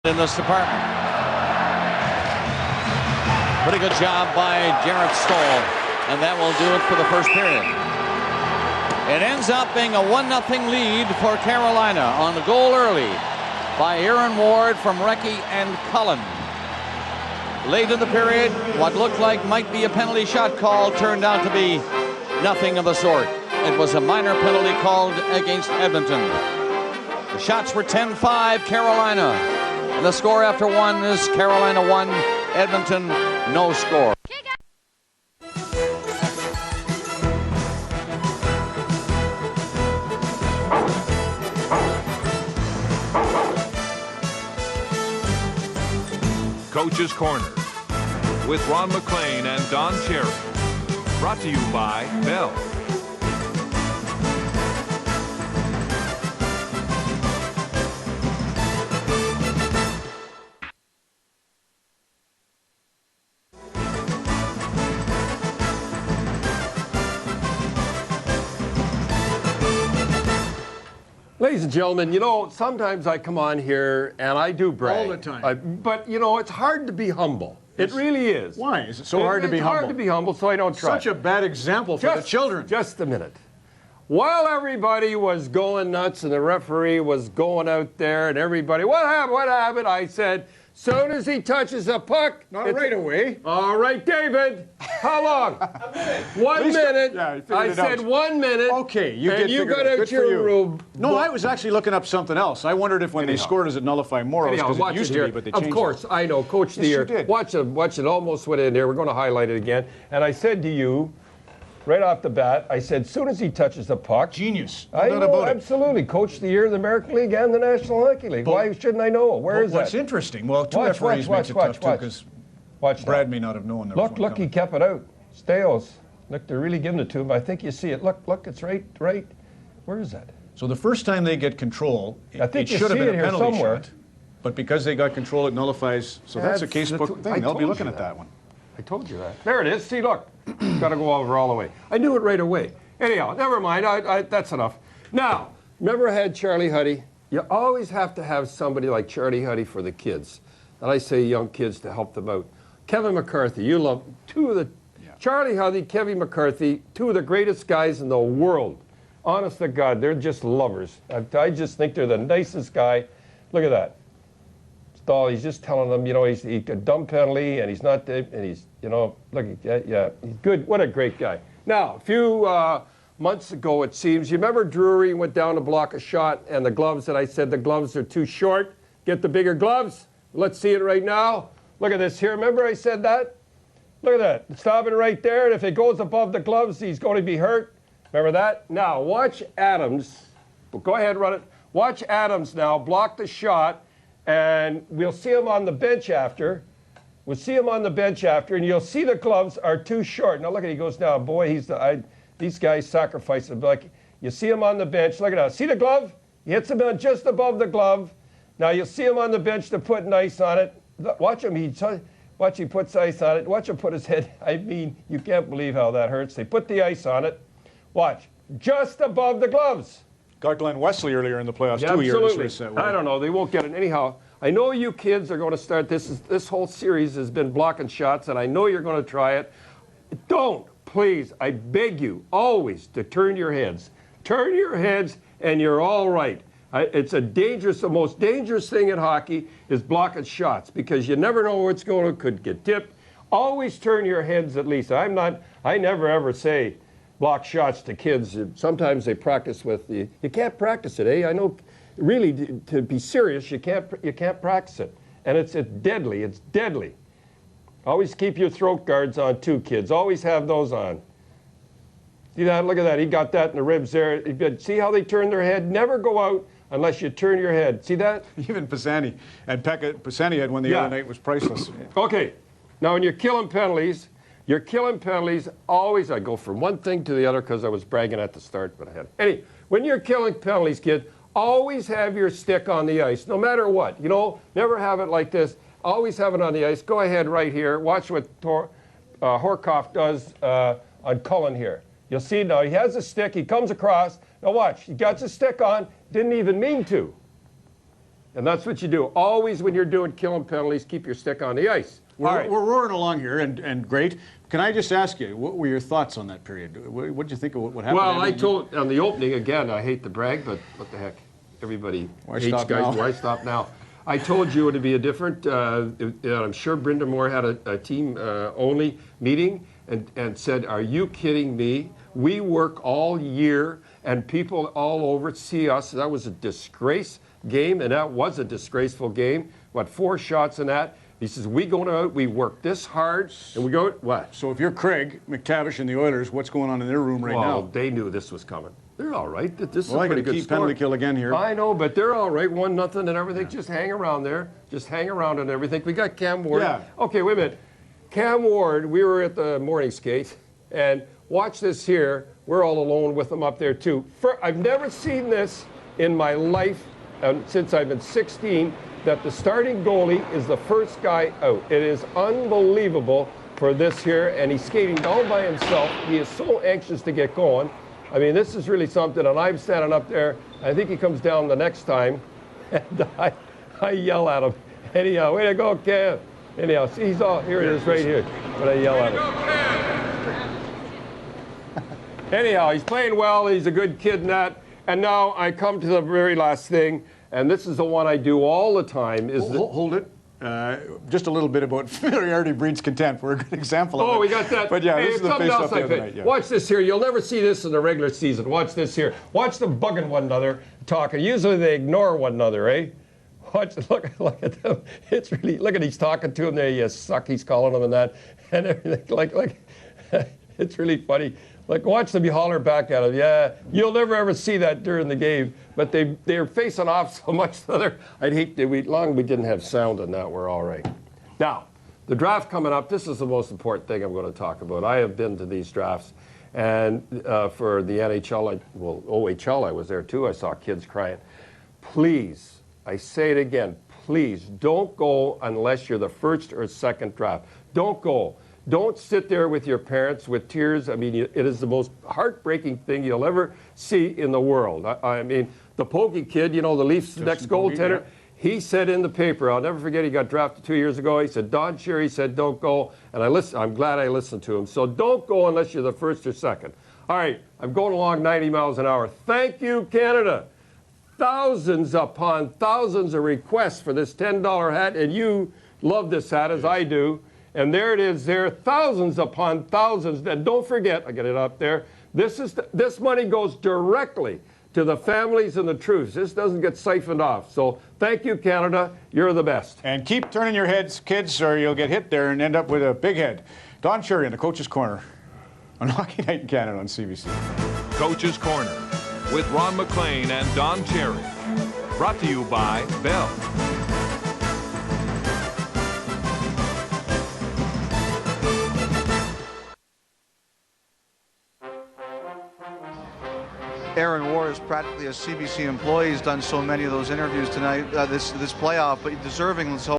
in this department. Pretty good job by Jarrett Stoll, and that will do it for the first period. It ends up being a 1-0 lead for Carolina on the goal early by Aaron Ward from Recchi and Cullen. Late in the period, what looked like might be a penalty shot call turned out to be nothing of the sort. It was a minor penalty called against Edmonton. The shots were 10-5 Carolina. The score after one is Carolina 1, Edmonton no score. Coach's Corner with Ron McLean and Don Cherry. Brought to you by Bell. Ladies and gentlemen, you know, sometimes I come on here and I do brag. All the time. But, you know, it's hard to be humble. It really is. Why is it so hard to be humble? It's hard to be humble, so I don't try. Such a bad example for the children. Just a minute. While everybody was going nuts and the referee was going out there and everybody, what happened, what happened? I said, soon as he touches the puck. Not right away. All right, David. How long? A minute. 1 minute. Yeah, I said 1 minute. Okay, you and did you figure got it out. out your room. No, I was actually looking up something else. I wondered if when they scored, does it nullify morals? Because it used to be, but they changed it. Of course, I know. Coach of the year. Did. Watch it. Almost went in there. We're going to highlight it again. And I said to you, right off the bat, I said, soon as he touches the puck. Genius. I know, absolutely. Coach of the year, the American League and the National Hockey League. But, why shouldn't I know? Where is that? What's interesting, well, two referees makes it tough, too, because Brad may not have known there was one Look, he kept it out. Steos. Look, they're really giving it to him. I think you see it. Look, it's right. Where is that? So the first time they get control, it you should have see been it a here penalty somewhere. shot. But because they got control, it nullifies. So that's a casebook thing. They'll be looking at that one. I told you that. There it is. See, look. Got to go over all the way. I knew it right away. Anyhow, never mind. That's enough. Now, remember I had Charlie Huddy? You always have to have somebody like Charlie Huddy for the kids. And I say young kids to help them out. Kevin McCarthy, you love Charlie Huddy, Kevin McCarthy, two of the greatest guys in the world. Honest to God, they're just lovers. I just think they're the nicest guy. Look at that. Stahl, he's just telling them, you know, he got a dumb penalty and he's not, and he's, you know, look, yeah, he's good. What a great guy. Now, a few months ago, it seems, you remember Drury went down to block a shot and the gloves, and I said the gloves are too short. Get the bigger gloves. Let's see it right now. Look at this here. Remember I said that? Look at that. Stop it right there. And if it goes above the gloves, he's going to be hurt. Remember that? Now, watch Adams. Go ahead, run it. Watch Adams now block the shot, and we'll see him on the bench after. We'll see him on the bench after, and you'll see the gloves are too short. Now, look at he goes down. Boy, these guys sacrifice him. Like, you see him on the bench. Look at that. See the glove? He hits him just above the glove. Now, you'll see him on the bench to put ice on it. Watch him. Watch, he puts ice on it. Watch him put his head. I mean, you can't believe how that hurts. They put the ice on it. Watch, just above the gloves. Got Glenn Wesley earlier in the playoffs, yeah, 2 years. Absolutely. I don't know. They won't get it. Anyhow, I know you kids are going to start this whole series has been blocking shots, and I know you're going to try it. Don't, please, I beg you, always to turn your heads. Turn your heads, and you're all right. It's the most dangerous thing in hockey is blocking shots because you never know where it's going. It could get tipped. Always turn your heads at least. I never ever say block shots to kids. Sometimes they practice with you can't practice it, eh? I know, really, to be serious, you can't practice it. And it's deadly. It's deadly. Always keep your throat guards on too, kids. Always have those on. See that? Look at that. He got that in the ribs there. See how they turn their head? Never go out unless you turn your head. See that? Even Pisani and Pisani had one the other night was priceless. Okay. Now, when you're killing penalties, always, I go from one thing to the other because I was bragging at the start, but I had. Anyway, when you're killing penalties, kid, always have your stick on the ice, no matter what. You know, never have it like this. Always have it on the ice. Go ahead right here. Watch what Horkoff does on Cullen here. You'll see now, he has a stick, he comes across. Now watch, he got his stick on, didn't even mean to. And that's what you do. Always when you're doing killing penalties, keep your stick on the ice. We're roaring along here, and great. Can I just ask you, what were your thoughts on that period? What did you think of what happened? Well, I told on the opening, again, I hate to brag, but what the heck? Everybody hates guys. Why stop now? I told you it would be a different, I'm sure Brenda Moore had a team-only meeting and said, are you kidding me? We work all year, and people all over see us. That was a disgrace game, and that was a disgraceful game. What, 4 shots in that? He says, we go out, we work this hard, and we go, what? So if you're Craig McTavish and the Oilers, what's going on in their room right now? Well, they knew this was coming. They're all right. This is a pretty pretty good keep score. Penalty kill again here. I know, but they're all right. 1-0 and everything. Just hang around there. Just hang around and everything. We got Cam Ward. Yeah. Okay, wait a minute. Cam Ward, we were at the morning skate, and watch this here. We're all alone with him up there, too. I've never seen this in my life since I've been 16, that the starting goalie is the first guy out. It is unbelievable for this here, and he's skating all by himself. He is so anxious to get going. I mean, this is really something, and I'm standing up there. I think he comes down the next time, and I yell at him. Anyhow, way to go, Cam. Anyhow, see, he's all, here it is right here, but I yell at him. Anyhow, he's playing well, he's a good kid in that, and now I come to the very last thing, and this is the one I do all the time. Hold it. Just a little bit about familiarity breeds contempt. We're a good example of it. Oh, we got that. But yeah, hey, this is the face-off the other night. Yeah. Watch this here. You'll never see this in the regular season. Watch this here. Watch them bugging one another, talking. Usually they ignore one another, eh? Watch, look at them. It's really, look at he's talking to him there. You suck, he's calling him and that. And everything. Like it's really funny. Like, watch them, you holler back at him. Yeah, you'll never ever see that during the game. But they're facing off so much together. I'd hate to, long we didn't have sound on that, we're all right. Now, the draft coming up, this is the most important thing I'm going to talk about. I have been to these drafts. And for the NHL, OHL, I was there too. I saw kids crying. Please, I say it again, please don't go unless you're the first or second draft. Don't go. Don't sit there with your parents with tears. I mean, it is the most heartbreaking thing you'll ever see in the world. I mean, the Pokey kid, you know, the Leafs' next goaltender, he said in the paper, I'll never forget, he got drafted 2 years ago. He said, Don Cherry said, don't go. And I'm glad I listened to him. So don't go unless you're the first or second. All right, I'm going along 90 miles an hour. Thank you, Canada. Thousands upon thousands of requests for this $10 hat, and you love this hat as I do. And there it is there, thousands upon thousands. And don't forget, I get it up there, this money goes directly to the families and the troops. This doesn't get siphoned off. So thank you, Canada. You're the best. And keep turning your heads, kids, or you'll get hit there and end up with a big head. Don Cherry in the Coach's Corner on Hockey Night in Canada on CBC. Coach's Corner with Ron McLean and Don Cherry. Brought to you by Bell. Aaron Ward is practically a CBC employee. He's done so many of those interviews tonight, this playoff, but deserving. Let's hope.